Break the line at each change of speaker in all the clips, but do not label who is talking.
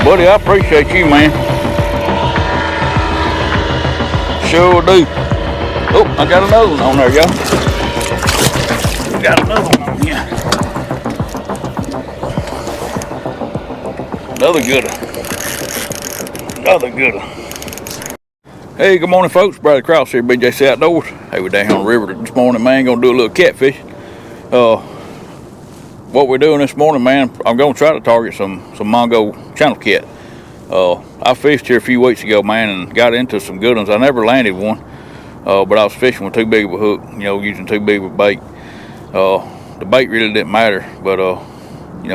Buddy, I appreciate you, man. Sure do. Oh, I got another one on there, y'all. Got another one on here. Another good one. Another good one. Hey, good morning, folks. Brother Cross here, BJC Outdoors. Hey, we're down here on the river this morning, man. Gonna do a little catfish. What we're doing this morning, man, I'm gonna try to target some Mongo channel cat. I fished here a few weeks ago, man, and got into some good ones. I never landed one, but I was fishing with too big of a hook, using too big of a bait. The bait really didn't matter, but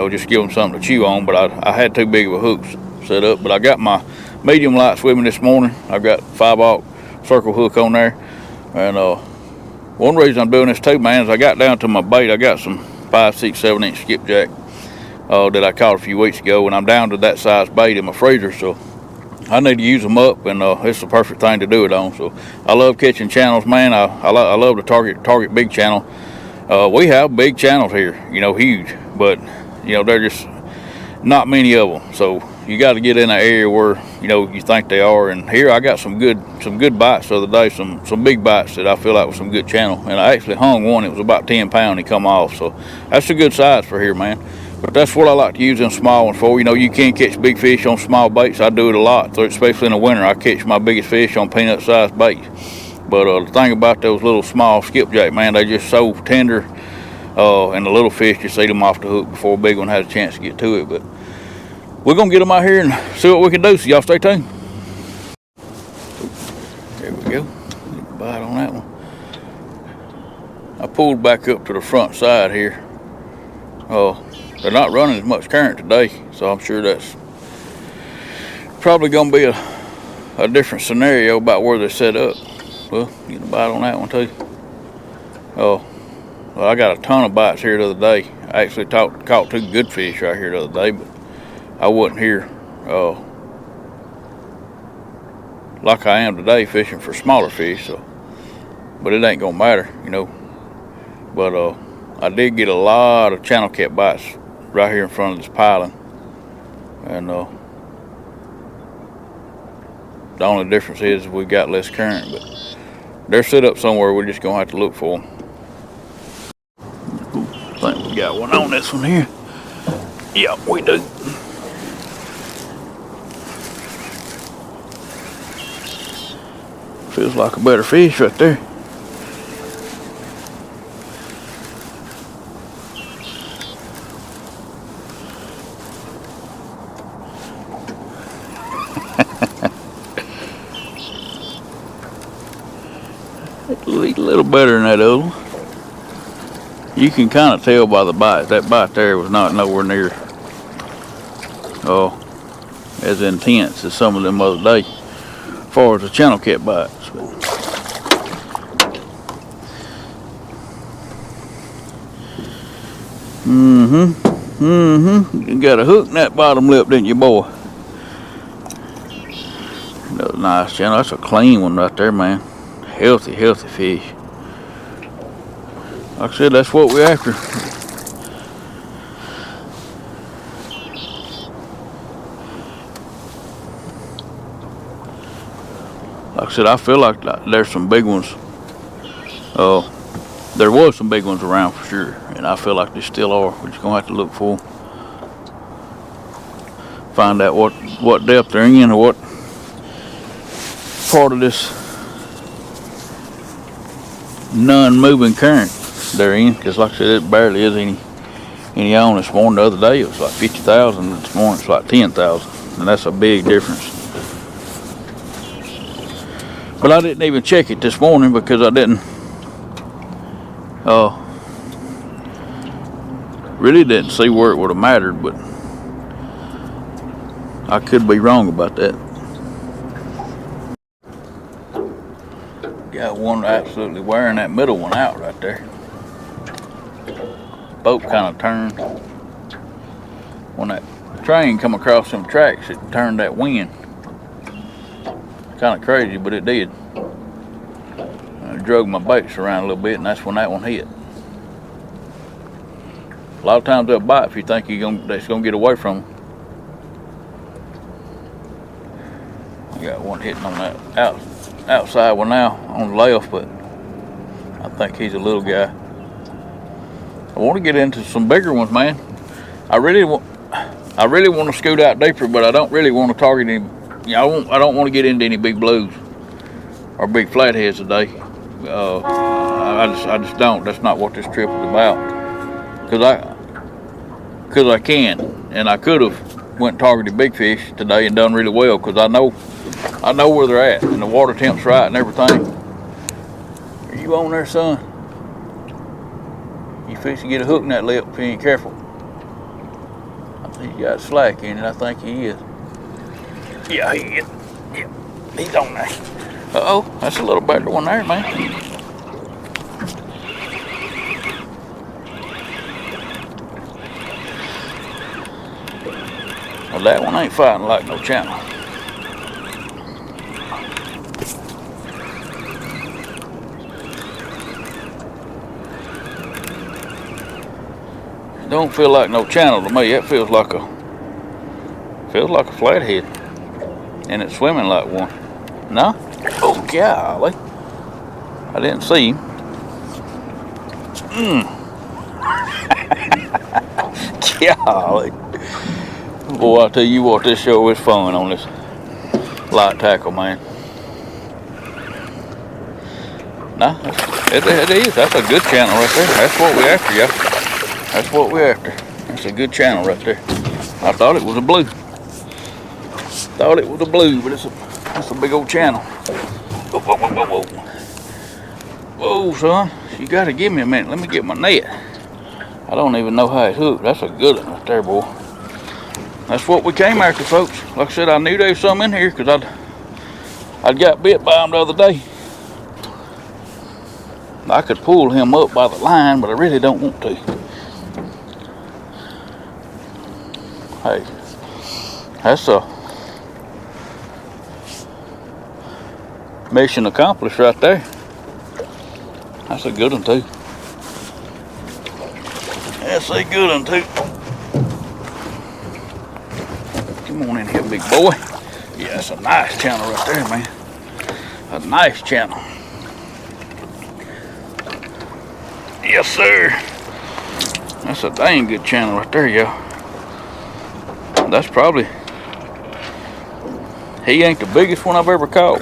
just give them something to chew on. But I had too big of a hook set up. But I got my medium lights with me this morning. I've got 5/0 circle hook on there, and one reason I'm doing this too, man, is I got down to my bait. I got some 5, 6, 7-inch skipjack that I caught a few weeks ago, and I'm down to that size bait in my freezer, so I need to use them up, and it's the perfect thing to do it on. So I love catching channels, man. I love to target big channel. We have big channels here, huge, but they're just not many of them. So you got to get in an area where you think they are. And here I got some good bites the other day, some big bites that I feel like was some good channel. And I actually hung one. It was about 10 pounds. He come off, so that's a good size for here, man. But that's what I like to use them small ones for. You can catch big fish on small baits. I do it a lot, especially in the winter. I catch my biggest fish on peanut-sized baits. But the thing about those little small skipjack, man, they just so tender, and the little fish just eat them off the hook before a big one has a chance to get to it. But we're gonna get them out here and see what we can do. So y'all stay tuned. There we go. Bite on that one. I pulled back up to the front side here. They're not running as much current today, so I'm sure that's probably gonna be a different scenario about where they're set up. Well, get a bite on that one too. Well, I got a ton of bites here the other day. I actually caught 2 good fish right here the other day, but I wasn't here like I am today fishing for smaller fish. So, but it ain't gonna matter, But I did get a lot of channel cat bites right here in front of this piling, and the only difference is we got less current, but they're set up somewhere. We're just gonna have to look for them. I think we got one on this one here. Yeah, we do. Feels like a better fish right there. A little better than that other one. You can kind of tell by the bite. That bite there was not nowhere near as intense as some of them other day, as far as the channel cat bites. You got a hook in that bottom lip, didn't you, boy? Another nice channel. That's a clean one right there, man. Healthy fish. Like I said, that's what we're after. Like I said, I feel like there's some big ones. There was some big ones around for sure, and I feel like there still are. We're just gonna have to look for them. Find out what depth they're in, or what part of this non-moving current they're in, because like I said, it barely is any on this morning. The other day it was like 50,000. This morning it's like 10,000, and that's a big difference. But I didn't even check it this morning because I really didn't see where it would have mattered, but I could be wrong about that. Got one absolutely wearing that middle one out right there. Boat kind of turned. When that train come across some tracks, it turned that wind. Kind of crazy, but it did. I drug my baits around a little bit, and that's when that one hit. A lot of times they'll bite if you think that's gonna get away from them. Got one hitting on that outside one now on the left, but I think he's a little guy. I want to get into some bigger ones, man. I really want to scoot out deeper, but I don't really want to target any. I don't want to get into any big blues or big flatheads today. I just don't. That's not what this trip is about. Cause I can, and I could have went and targeted big fish today and done really well. Cause I know where they're at, and the water temp's right and everything. Are you on there, son? You fixing to get a hook in that lip if you ain't careful. He's got slack in it. I think he is. Yeah, he is. Yeah, he's on there. Uh-oh, that's a little better one there, man. Well, that one ain't fighting like no channel. Don't feel like no channel to me. It feels like a flathead, and it's swimming like one. No? Oh golly! I didn't see him. Golly! Boy, I tell you what, this show is fun on this light tackle, man. No, it is. That's a good channel right there. That's what we after, y'all. That's what we're after. That's a good channel right there. I thought it was a blue. But it's a big old channel. Whoa, whoa, whoa, whoa, whoa. Whoa, son. You gotta give me a minute. Let me get my net. I don't even know how it's hooked. That's a good one right there, boy. That's what we came after, folks. Like I said, I knew there was some in here because I'd got bit by him the other day. I could pull him up by the line, but I really don't want to. Hey, that's a mission accomplished right there. That's a good one too. That's a good one too. Come on in here, big boy. Yeah, that's a nice channel right there, man. A nice channel. Yes, sir. That's a dang good channel right there, y'all. That's probably, he ain't the biggest one I've ever caught,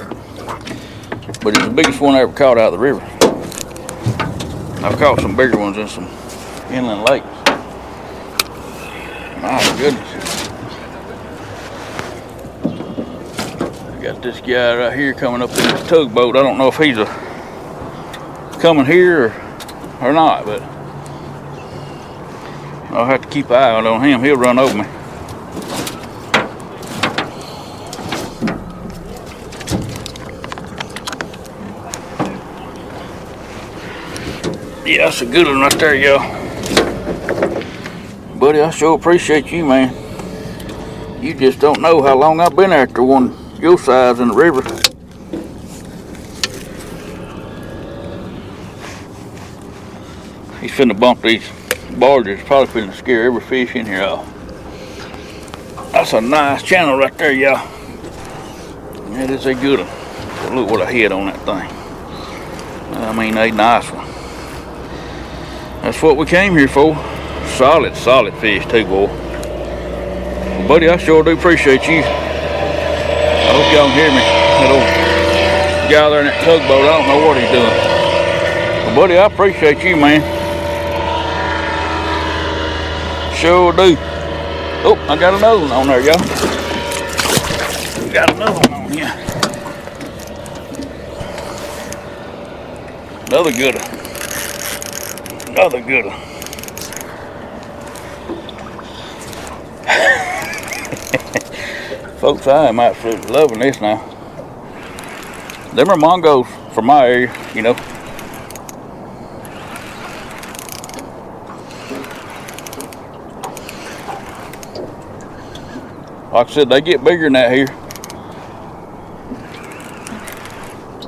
but he's the biggest one I ever caught out of the river. I've caught some bigger ones in some inland lakes. My goodness. I got this guy right here coming up in this tugboat. I don't know if he's coming here or not, but I'll have to keep an eye on him. He'll run over me. Yeah, that's a good one right there, y'all. Buddy, I sure appreciate you, man. You just don't know how long I've been after one your size in the river. He's finna bump these barges. Probably finna scare every fish in here off. That's a nice channel right there, y'all. That is a good one. Look what I hit on that thing. I mean, a nice one. That's what we came here for. Solid fish too, boy. Well, buddy, I sure do appreciate you. I hope y'all can hear me. That old guy there in that tugboat, I don't know what he's doing. Well, buddy, I appreciate you, man. Sure do. Oh, I got another one on there, y'all. Got another one on here. Another good one. Another good one. Folks, I am absolutely loving this now. Them are mongos from my area, you know. Like I said, they get bigger than that here.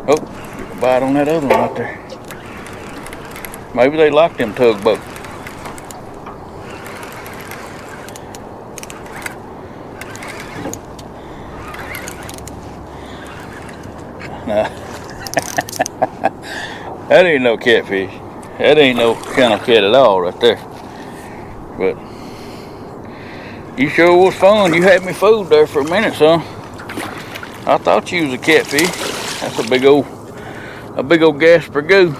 Oh, get a bite on that other one right there. Maybe they like them tugboats. Nah. That ain't no catfish. That ain't no channel cat at all right there. But you sure was fun. You had me fooled there for a minute, son. I thought you was a catfish. That's a big old Gasper goo.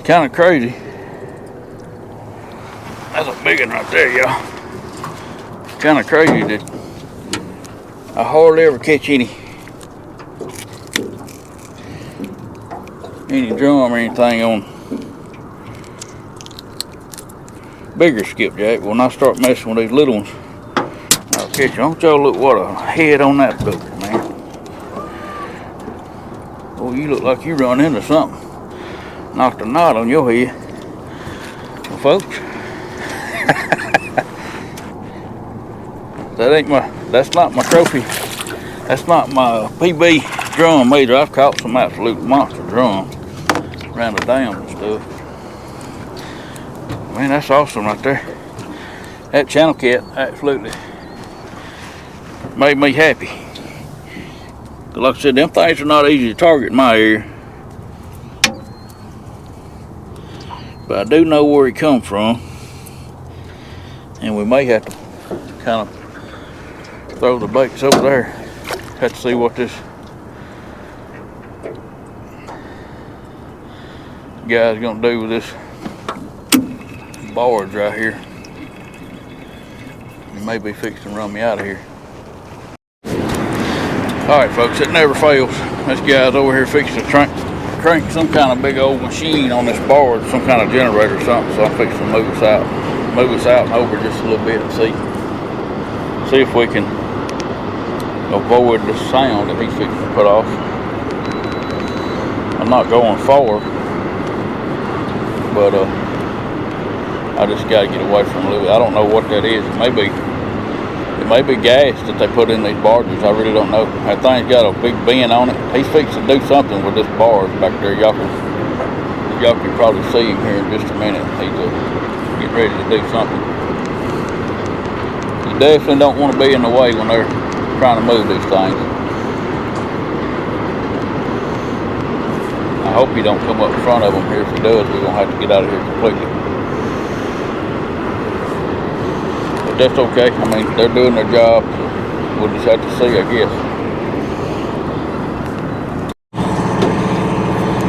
Kind of crazy. That's a big one right there, y'all. Kind of crazy that I hardly ever catch any drum or anything on bigger skipjack. When I start messing with these little ones, I'll catch them. Don't y'all look what a head on that boat, man. Oh, you look like you run into something. Knocked a knot on your head. Well, folks, that's not my trophy. That's not my PB drum either. I've caught some absolute monster drums around the dams and stuff. Man, that's awesome right there. That channel cat absolutely made me happy. Like I said, them things are not easy to target in my area. But I do know where he come from. And we may have to kind of throw the baits over there. Have to see what this guy's gonna do with this barge right here. He may be fixing to run me out of here. Alright folks, it never fails. This guy's over here fixing to crank some kind of big old machine on this barge, some kind of generator or something, so I'm fixing to move us out and over just a little bit and see if we can avoid the sound that he's fixing to put off. I'm not going far, but I just got to get away from a little bit. I don't know what that is. It may be gas that they put in these barges. I really don't know. That thing's got a big bend on it. He's fixing to do something with this barge back there. Y'all can probably see him here in just a minute. He's getting ready to do something. You definitely don't want to be in the way when they're trying to move these things. I hope he don't come up in front of them here. If he does, we're gonna have to get out of here completely. But that's okay. I mean, they're doing their job. We'll just have to see, I guess.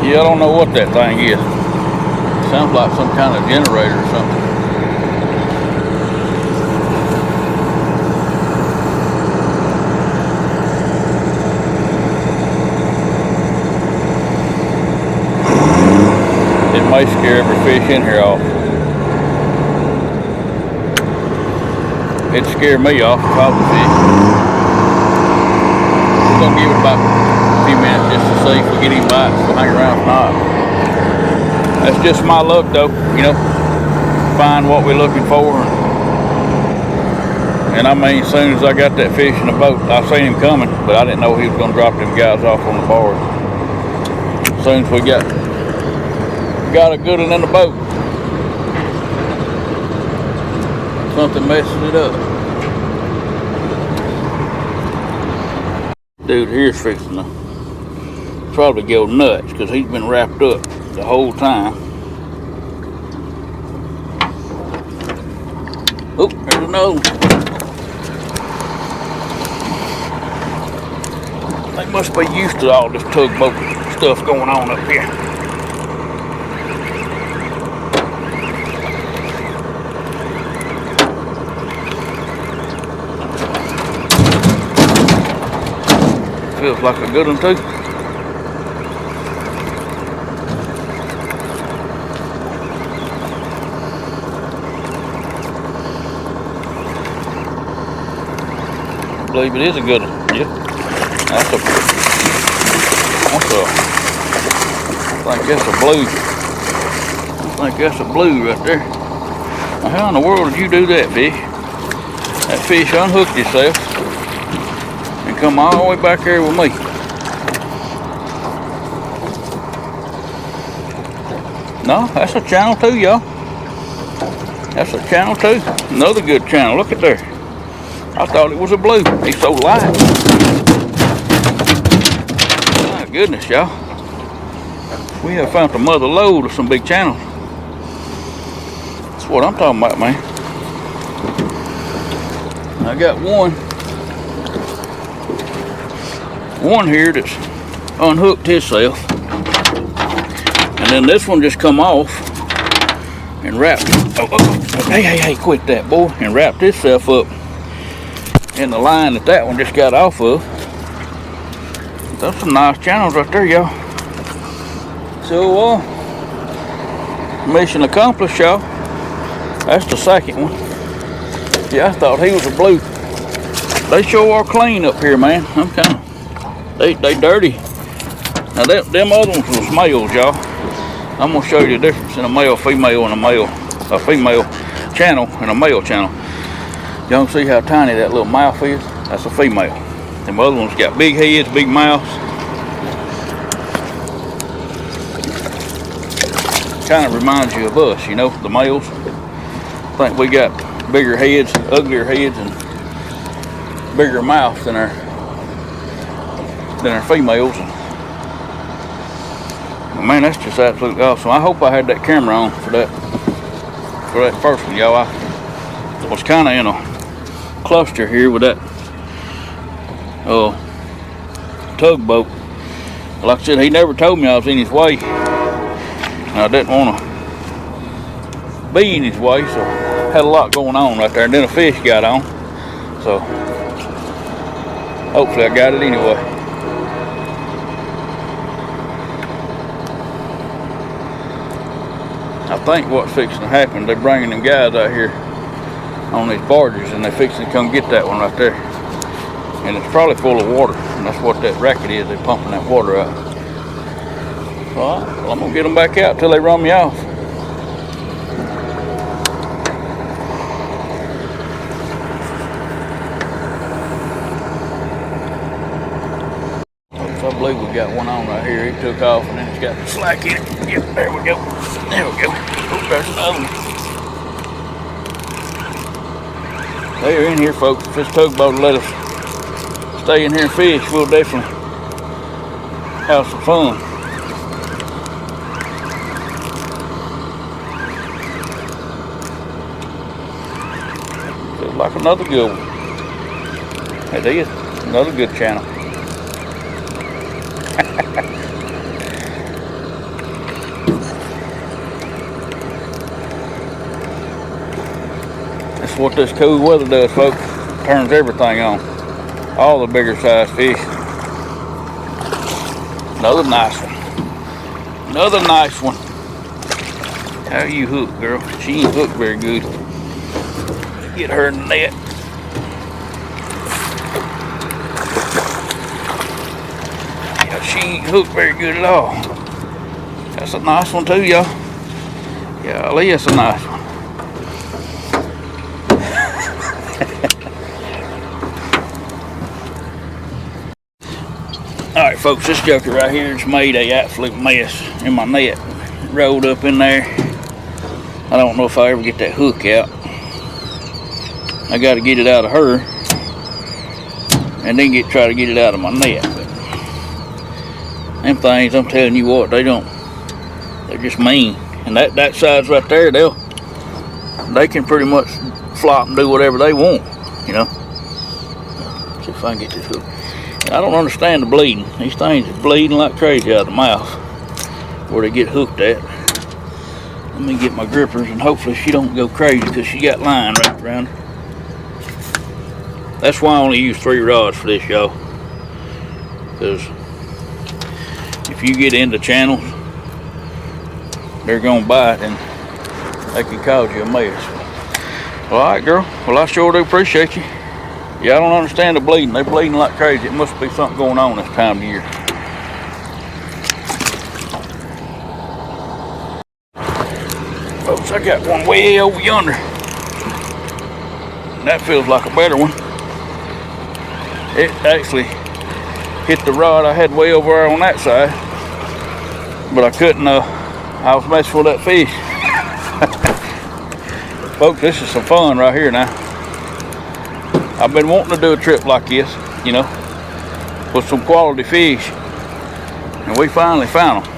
Yeah, I don't know what that thing is. It sounds like some kind of generator or something. It may scare every fish in here off. It'd scare me off if I was a fish. We're gonna give it about a few minutes just to see if we get any bites. We'll hang around if not. That's just my luck though, you know. Find what we're looking for. And I mean, as soon as I got that fish in the boat, I seen him coming, but I didn't know he was gonna drop them guys off on the barge. As soon as we got a good one in the boat, something messes it up. Dude here's fixing to probably go nuts because he's been wrapped up the whole time. Oh, there's another one. They must be used to all this tugboat stuff going on up here. Feels like a good one too. I believe it is a good one. Yep. I think that's a blue. I think that's a blue right there. Now how in the world did you do that, fish? That fish unhooked itself and come all the way back here with me. No, that's a channel too, y'all. That's a channel too. Another good channel. Look at there. I thought it was a blue. He's so light. My goodness, y'all. We have found a mother load of some big channels. That's what I'm talking about, man. I got one here that's unhooked himself. And then this one just come off and wrapped. Hey, quit that, boy. And wrapped itself up in the line that one just got off of. That's some nice channels right there, y'all. So, mission accomplished, y'all. That's the second one. Yeah, I thought he was a blue. They sure are clean up here, man. I'm kind of, they dirty. Now, them other ones was males, y'all. I'm gonna show you the difference in a male, female, and a female channel and a male channel. Y'all can see how tiny that little mouth is? That's a female. Them other ones got big heads, big mouths. Kind of reminds you of us, you know, the males. I think we got bigger heads, uglier heads, and bigger mouths than our females. Man, that's just absolutely awesome. I hope I had that camera on for that first one, y'all. I was kind of in a cluster here with that tugboat. Like I said, he never told me I was in his way. And I didn't want to be in his way, so had a lot going on right there. And then a fish got on, so hopefully I got it anyway. I think what's fixing to happen, they're bringing them guys out here on these barges, and they're fixing to come get that one right there. And it's probably full of water, and that's what that racket is. They're pumping that water out. All right, well, I'm gonna get them back out till they run me off. I believe we got one on right here. He took off and then it's got the slack in it. Yep, there we go. There we go. Oh, there's another one. They're in here, folks. If this tugboat will let us stay in here and fish, we'll definitely have some fun. Feels like another good one. It is. Another good channel. That's what this cool weather does, folks. Turns everything on. All the bigger size fish. Another nice one. Another nice one. How you hook, girl? She ain't hooked very good. Get her in the net. Yeah, she ain't hooked very good at all. That's a nice one too, y'all. Golly, that's a nice one. Alright folks, this joker right here has made a absolute mess in my net. It rolled up in there. I don't know if I ever get that hook out. I got to get it out of her and then try to get it out of my net. But them things, I'm telling you what, they're just mean. And that size right there, they can pretty much flop and do whatever they want, you know. See if I can get this hook. I don't understand the bleeding. These things are bleeding like crazy out of the mouth where they get hooked at. Let me get my grippers and hopefully she don't go crazy because she got line wrapped around her. That's why I only use 3 rods for this, y'all. Because if you get into channels, they're gonna bite and they can cause you a mess. Well, alright, girl. Well, I sure do appreciate you. Yeah, I don't understand the bleeding. They're bleeding like crazy. It must be something going on this time of year. Folks, I got one way over yonder. And that feels like a better one. It actually hit the rod I had way over there on that side. But I couldn't, I was messing with that fish. Folks, this is some fun right here now. I've been wanting to do a trip like this, you know, with some quality fish, and we finally found them.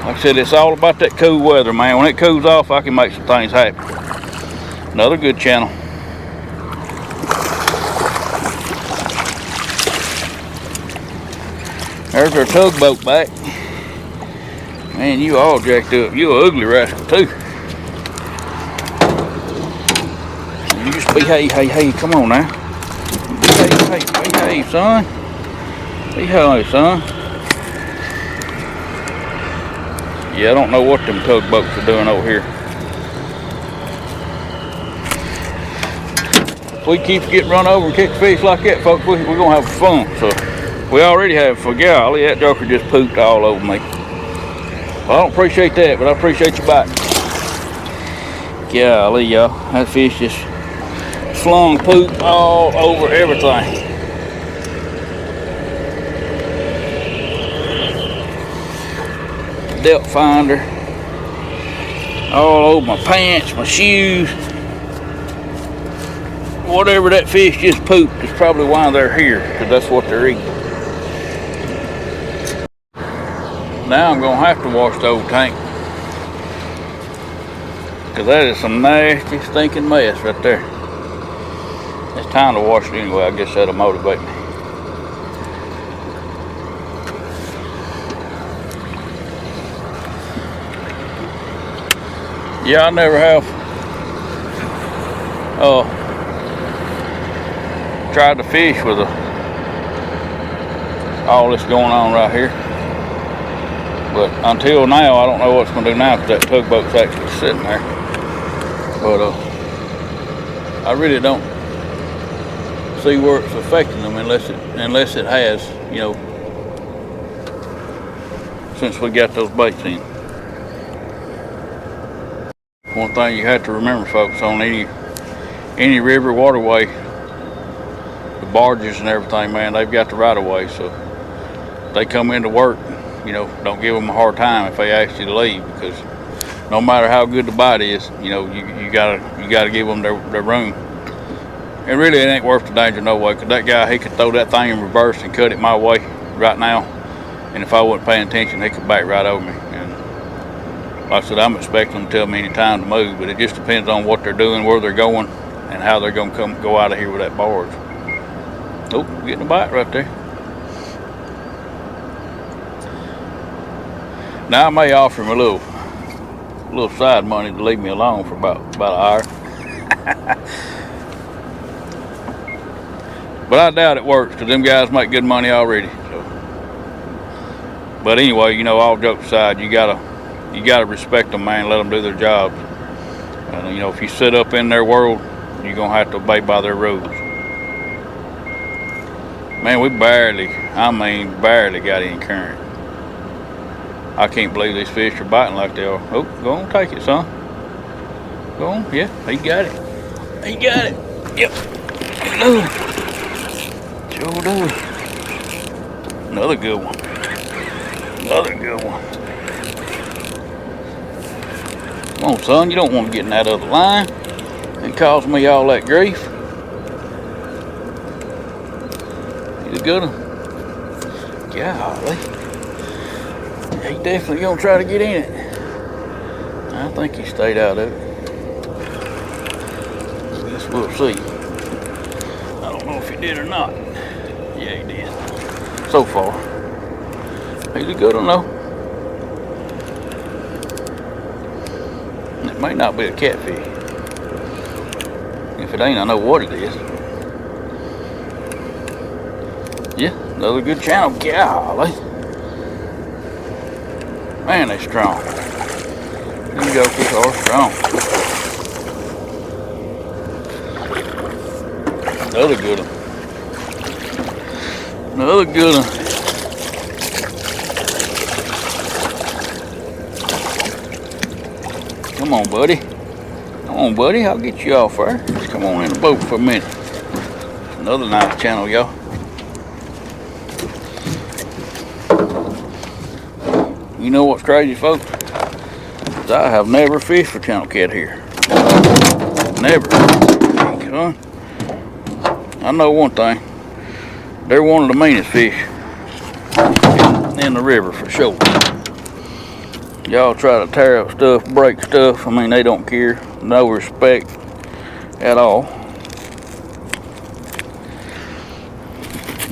Like I said, it's all about that cool weather, man. When it cools off, I can make some things happen. Another good channel. There's our tugboat back. Man, you all jacked up. You an ugly rascal too. You just behave, come on now. Behave, son. Behave, son. Yeah, I don't know what them tugboats are doing over here. If we keep getting run over and kick fish like that, folks, we're gonna have fun. So we already have for golly, that joker just pooped all over me. Well, I don't appreciate that, but I appreciate your bite. Golly, y'all, that fish just slung poop all over everything. Depth finder all over my pants, my shoes. Whatever that fish just pooped is probably why they're here, because that's what they're eating. Now I'm gonna have to wash the old tank, because that is some nasty stinking mess right there. It's time to wash it anyway. I guess that'll motivate me. Yeah, I never have tried to fish with all this going on right here. But until now, I don't know what's going to do now, because that tugboat's actually sitting there. But I really don't see where it's affecting them unless it has, you know, since we got those baits in. One thing you have to remember, folks, on any river waterway, the barges and everything, man, they've got the right of way. So they come into work, you know, don't give them a hard time if they ask you to leave, because no matter how good the bite is, you know, you gotta give them their room. And really, it ain't worth the danger no way, because that guy, he could throw that thing in reverse and cut it my way right now, and if I wasn't paying attention, he could bite right over me. And like I said, I'm expecting them to tell me any time to move, but it just depends on what they're doing, where they're going, and how they're gonna go out of here with that barge. Oh, getting a bite right there. Now I may offer him a little side money to leave me alone for about an hour. But I doubt it works, because them guys make good money already. So. But anyway, you know, all jokes aside, you gotta respect them, man. Let them do their jobs. And you know, if you sit up in their world, you're gonna have to obey by their rules. Man, we barely got any current. I can't believe these fish are biting like they are. Oh, go on, take it, son. Go on, yeah, he got it. He got it. Yep. Sure do. Another good one. Another good one. Come on, son, you don't want to get in that other line and cause me all that grief. He's a good one. Golly. He definitely gonna try to get in it. I think he stayed out of it. I guess we'll see. I don't know if he did or not. Yeah, he did. So far. He's a good one though. It may not be a catfish. If it ain't, I know what it is. Yeah, another good channel. Golly. Man, they're strong. These jokers are strong. Another good one. Another good one. Come on, buddy. Come on, buddy. I'll get you off there. Just come on in the boat for a minute. Another nice channel, y'all. You know what's crazy, folks? I have never fished for channel cat here. Never. Come on. I know one thing. They're one of the meanest fish in the river for sure. Y'all try to tear up stuff, break stuff. I mean, they don't care. No respect at all.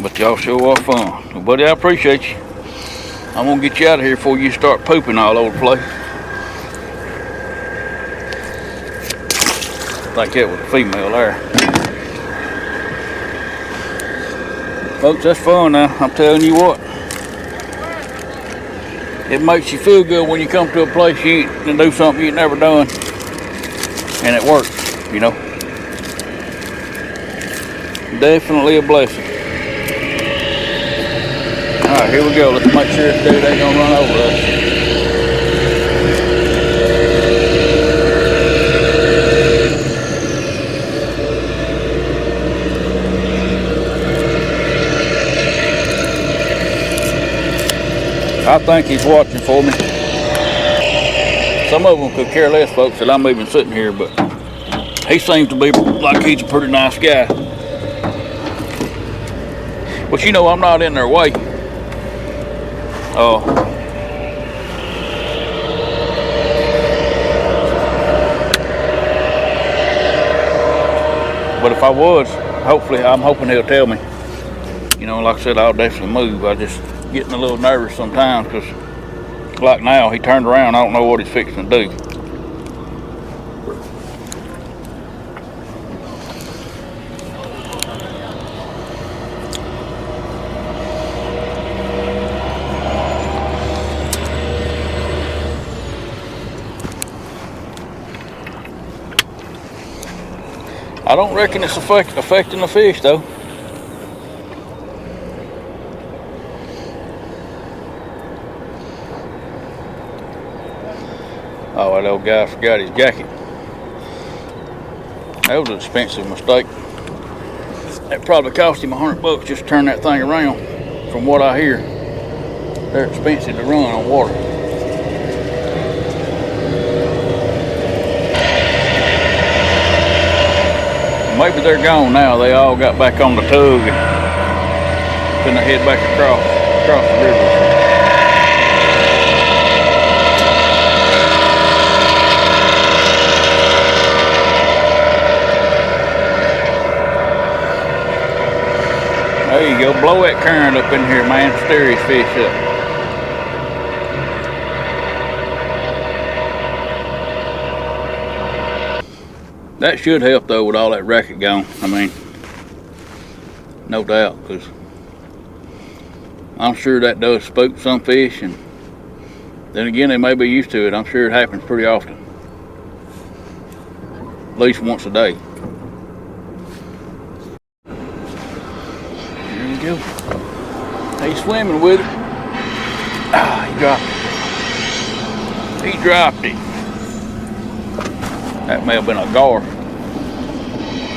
But y'all sure are fun. Well, buddy, I appreciate you. I'm gonna get you out of here before you start pooping all over the place. I think that was a female there. Folks, that's fun now. I'm telling you what. It makes you feel good when you come to a place you can do something you've never done. And it works, you know. Definitely a blessing. Alright, here we go. Let's make sure this dude ain't gonna run over us. I think he's watching for me. Some of them could care less, folks, that I'm even sitting here, but he seems to be like he's a pretty nice guy. But you know, I'm not in their way. But if I was, hopefully, I'm hoping he'll tell me. You know, like I said, I'll definitely move. I just getting a little nervous sometimes because, like now, he turned around. I don't know what he's fixing to do. I don't reckon it's affecting the fish, though. Oh, that old guy forgot his jacket. That was an expensive mistake. That probably cost him $100 just to turn that thing around. From what I hear, they're expensive to run on water. Maybe they're gone now. They all got back on the tug and finna head back across the river. There you go. Blow that current up in here, man. Stir his fish up. That should help, though, with all that racket gone. I mean, no doubt, because I'm sure that does spook some fish, and then again, they may be used to it. I'm sure it happens pretty often. At least once a day. There we go. He's swimming with it. Ah, he dropped it. He dropped it. That may have been a gar.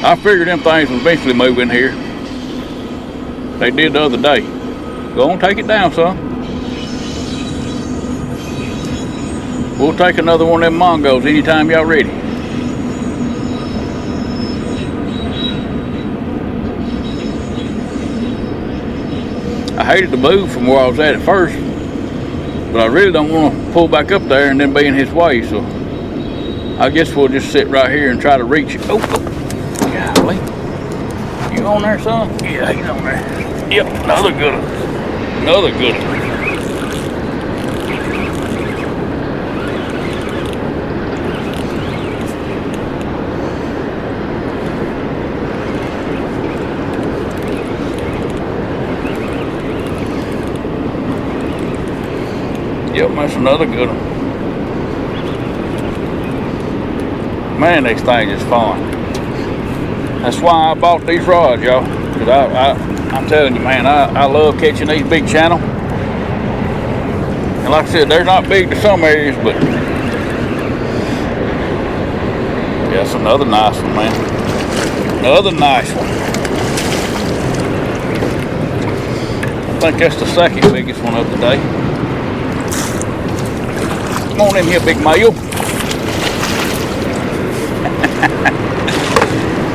I figured them things would eventually move in here. They did the other day. Go on, take it down, son. We'll take another one of them mongos anytime y'all ready. I hated to move from where I was at first, but I really don't want to pull back up there and then be in his way, so I guess we'll just sit right here and try to reach it. Oh, golly. You on there, son? Yeah, he's on there. Yep, another good one. Another good one. Yep, that's another good one. Man, these things is fun. That's why I bought these rods, y'all. Cause I'm telling you, man, I love catching these big channel. And like I said, they're not big to some areas, but yeah, that's another nice one, man. Another nice one. I think that's the second biggest one of the day. Come on in here, big male.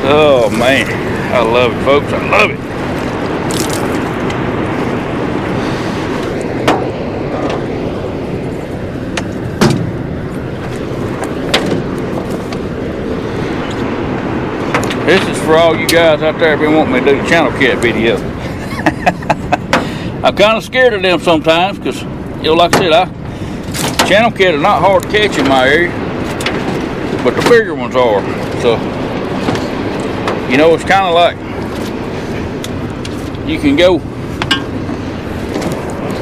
Oh man. I love it, folks. I love it. This is for all you guys out there been wanting me to do the channel cat video. I'm kind of scared of them sometimes because, you know, like I said, channel cat are not hard to catch in my area, but the bigger ones are. So, you know, it's kind of like you can go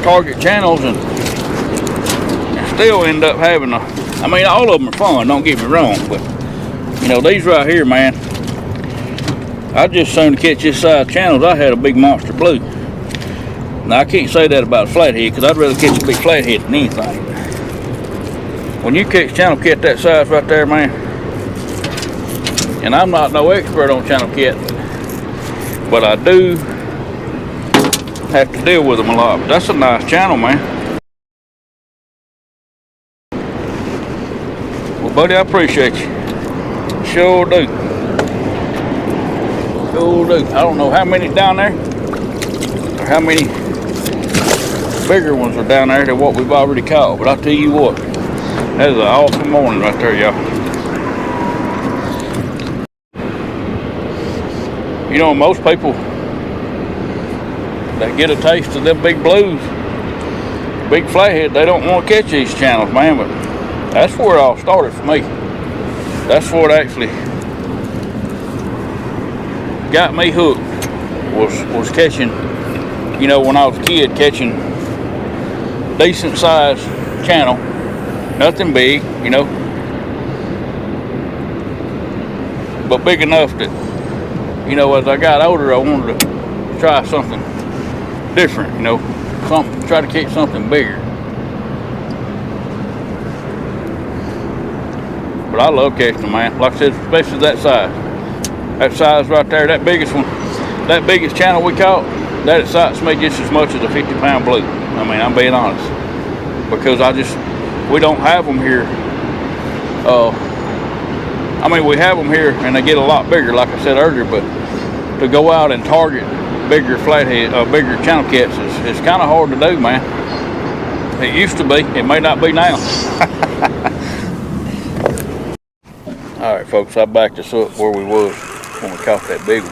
target channels and still end up having a, I mean, all of them are fun, don't get me wrong, but, you know, these right here, man, I just soon to catch this size channels. I had a big monster blue. Now I can't say that about a flathead because I'd rather catch a big flathead than anything. When you catch channel cat that size right there, man, and I'm not no expert on channel cat, but I do have to deal with them a lot. But that's a nice channel, man. Well, buddy, I appreciate you. Sure do. Sure do. I don't know how many down there, or how many bigger ones are down there than what we've already caught, but I'll tell you what, that is an awesome morning right there, y'all. You know, most people that get a taste of them big blues, big flathead, they don't want to catch these channels, man, but that's where it all started for me. That's what actually got me hooked, was catching, you know, when I was a kid, catching decent sized channel, nothing big, you know, but big enough that, you know, as I got older, I wanted to try something different, you know, try to catch something bigger. But I love catching them, man. Like I said, especially that size. That size right there, that biggest one, that biggest channel we caught, that excites me just as much as a 50-pound blue. I mean, I'm being honest. Because we don't have them here. I mean, we have them here and they get a lot bigger, like I said earlier, but to go out and target bigger flathead, bigger channel cats is kind of hard to do, man. It used to be. It may not be now. All right, folks, I backed us up where we was when we caught that big one.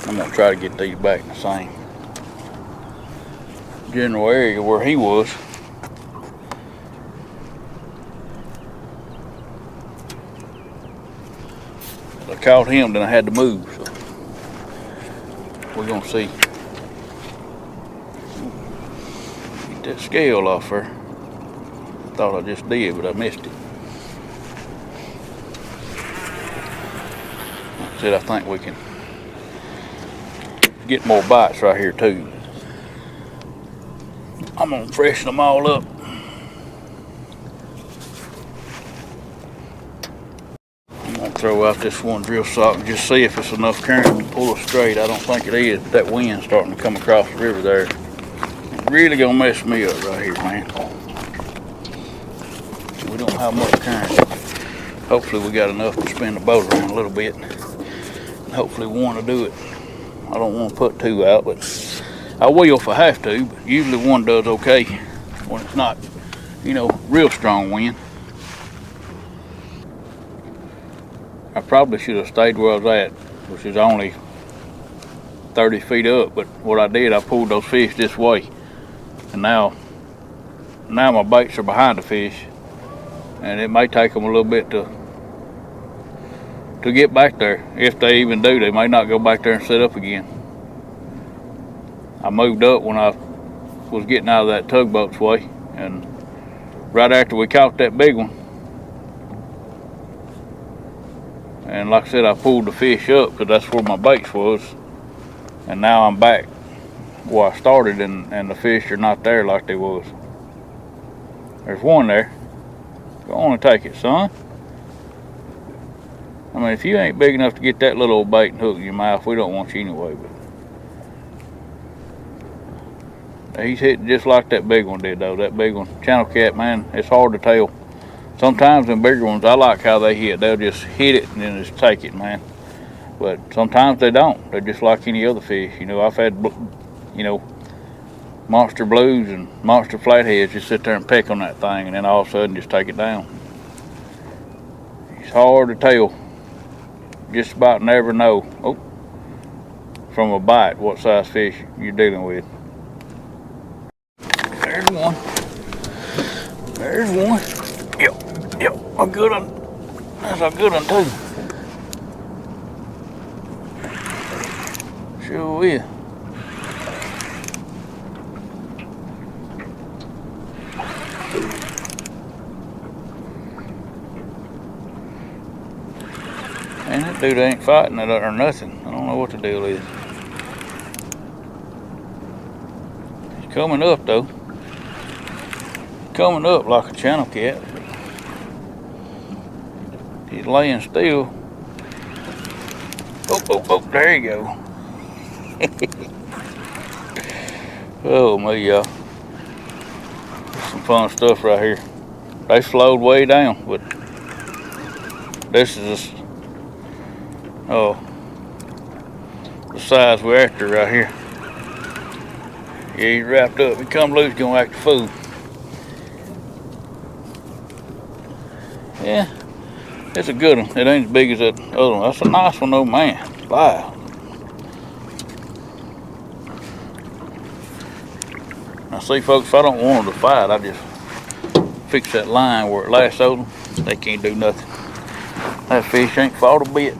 I'm gonna try to get these back in the same general area where he was. I caught him, then I had to move, so we're gonna see. Get that scale off there. Thought I just did, but I missed it. Like I said, I think we can get more bites right here too. I'm gonna freshen them all up. I'm gonna throw out this one drill sock and just see if it's enough current to pull it straight. I don't think it is. That wind's starting to come across the river there. It's really gonna mess me up right here, man. We don't have much current. Hopefully we got enough to spin the boat around a little bit. And hopefully one will do it. I don't want to put two out, but I will if I have to, but usually one does okay when it's not, you know, real strong wind. I probably should have stayed where I was at, which is only 30 feet up, but what I did, I pulled those fish this way, and now my baits are behind the fish, and it may take them a little bit to get back there. If they even do, they may not go back there and set up again. I moved up when I was getting out of that tugboat's way, and right after we caught that big one, and like I said, I pulled the fish up because that's where my baits was, and now I'm back where I started, and the fish are not there like they was. There's one there. Go on and take it, son. I mean, if you ain't big enough to get that little old bait and hook in your mouth, we don't want you anyway. But he's hitting just like that big one did, though. That big one, channel cat, man, it's hard to tell. Sometimes them bigger ones, I like how they hit. They'll just hit it and then just take it, man. But sometimes they don't. They're just like any other fish. You know, I've had, you know, monster blues and monster flatheads just sit there and peck on that thing, and then all of a sudden just take it down. It's hard to tell. Just about never know from a bite what size fish you're dealing with. There's one. There's one. Yep, a good one. That's a good one too. Sure is. Man, that dude ain't fighting it or nothing. I don't know what the deal is. He's coming up though. Coming up like a channel cat. He's laying still. Oh, there you go. Oh me, y'all. Some fun stuff right here. They slowed way down, but this is just, the size we're after right here. Yeah, he's wrapped up. He come loose, gonna act a fool. Yeah, it's a good one. It ain't as big as that other one. That's a nice one though, man. Wow. Now see folks, if I don't want them to fight, I just fix that line where it lassos them. They can't do nothing. That fish ain't fought a bit.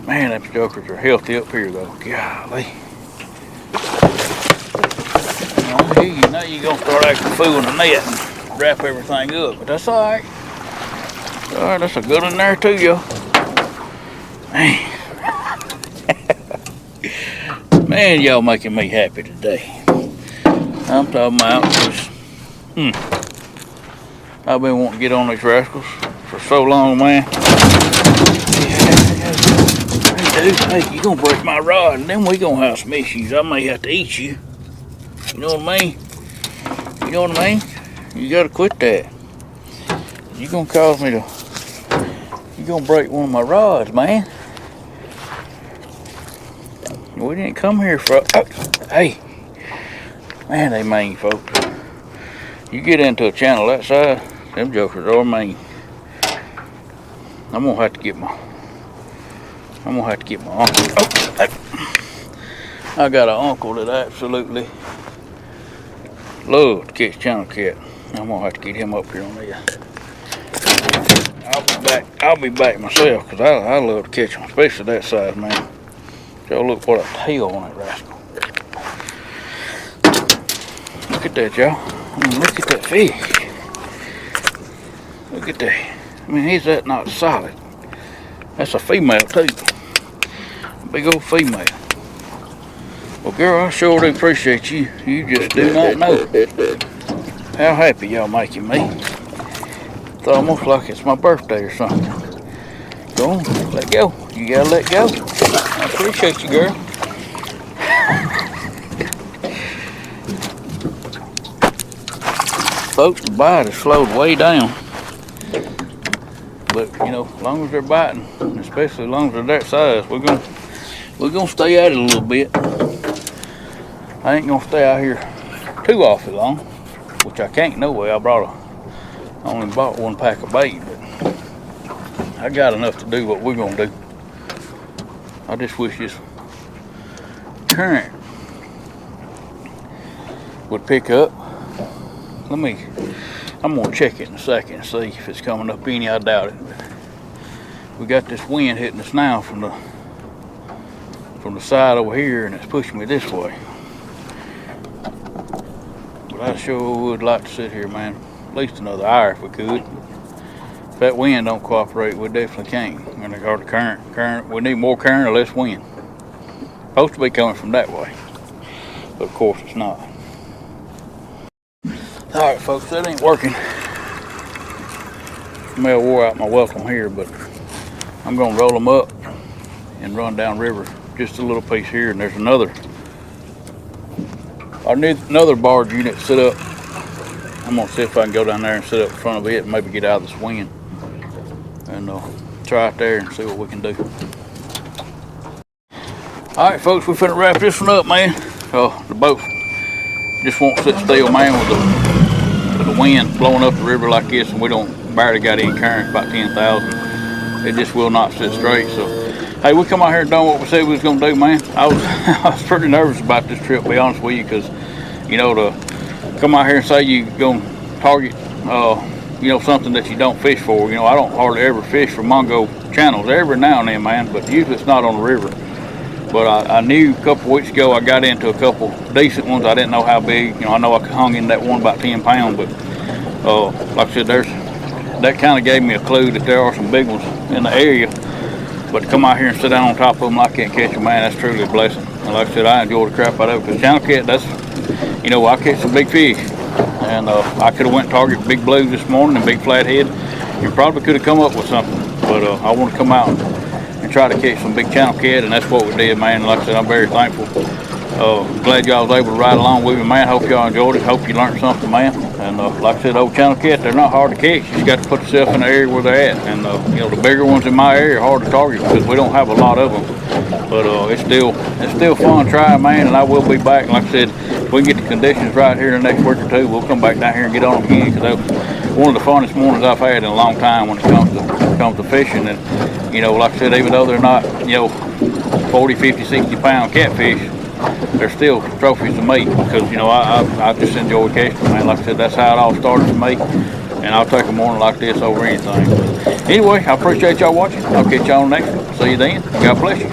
Man, them jokers are healthy up here though. Golly. Now you're gonna start acting fool in the net and wrap everything up, but that's alright. Alright, that's a good one there too, y'all. Man. Man, y'all making me happy today. I'm talking about just, I've been wanting to get on these rascals for so long, man. Hey, dude, hey, you gonna break my rod, and then we gonna have some issues. I may have to eat you. You know what I mean? You know what I mean? You gotta quit that. You gonna cause me to, you gonna break one of my rods, man. We didn't come here for, hey. Man, they mean, folks. You get into a channel that size, them jokers are mean. I'm gonna have to get my uncle. I got an uncle that absolutely loves to catch channel cat. I'm gonna have to get him up here on this. I'll be back myself, because I love to catch them, especially that size, man. Y'all look what a tail on that rascal. Look at that, y'all. Look at that fish. Look at that. I mean, is that not solid? That's a female too. Big old female. Well, girl, I sure do appreciate you. You just do not know how happy y'all making me. It's almost like it's my birthday or something. Go on, let go. You gotta let go. I appreciate you, girl. Folks, the bite has slowed way down. But you know, as long as they're biting, especially as long as they're that size, we're gonna stay at it a little bit. I ain't gonna stay out here too awfully long, which I can't no way. I only bought one pack of bait, but I got enough to do what we're gonna do. I just wish this current would pick up. I'm gonna check it in a second and see if it's coming up any. I doubt it. But we got this wind hitting us now from the side over here, and it's pushing me this way. But I sure would like to sit here, man, at least another hour if we could. If that wind don't cooperate, we definitely can't. We're gonna go to current. We need more current or less wind. Supposed to be coming from that way, but of course it's not. All right, folks, that ain't working. I may have wore out my welcome here, but I'm gonna roll them up and run down river just a little piece here, and there's another barge unit set up. I'm gonna see if I can go down there and sit up in front of it and maybe get out of this wind. and try it there and see what we can do. All right, folks, we finna wrap this one up, man. The boat just won't sit still, man, with the wind blowing up the river like this, and we don't barely got any current, about 10,000. It just will not sit straight. So, hey, we come out here and done what we said we was gonna do, man. I was pretty nervous about this trip, to be honest with you, because to come out here and say you gonna target something that you don't fish for. I don't hardly ever fish for Mongo channels, every now and then, man, but usually it's not on the river. But I knew a couple weeks ago I got into a couple decent ones. I didn't know how big. I know I hung in that one about 10 pounds, but like I said, that kind of gave me a clue that there are some big ones in the area. But to come out here and sit down on top of them like that and catch them, man, that's truly a blessing. And like I said, I enjoy the crap out of it, because channel cat, that's, I catch some big fish. And I could have went and targeted big blues this morning and big flathead, and probably could have come up with something. But I want to come out and try to catch some big channel cat, and that's what we did, man. Like I said, I'm very thankful. Glad y'all was able to ride along with me, man. Hope y'all enjoyed it. Hope you learned something, man. And like I said, old channel cat, they're not hard to catch. You just got to put yourself in the area where they're at. And the bigger ones in my area are hard to target because we don't have a lot of them. But it's still fun trying, man. And I will be back. Like I said, if we can get the conditions right here in the next week or two, we'll come back down here and get on them again, because that was one of the funnest mornings I've had in a long time when it comes to fishing. And like I said, even though they're not 40, 50, 60 pound catfish, they're still trophies to me, because I just enjoy catching them, man. Like I said, that's how it all started for me, and I'll take a morning like this over anything. But anyway, I appreciate y'all watching. I'll catch y'all on the next one. See you then. God bless you.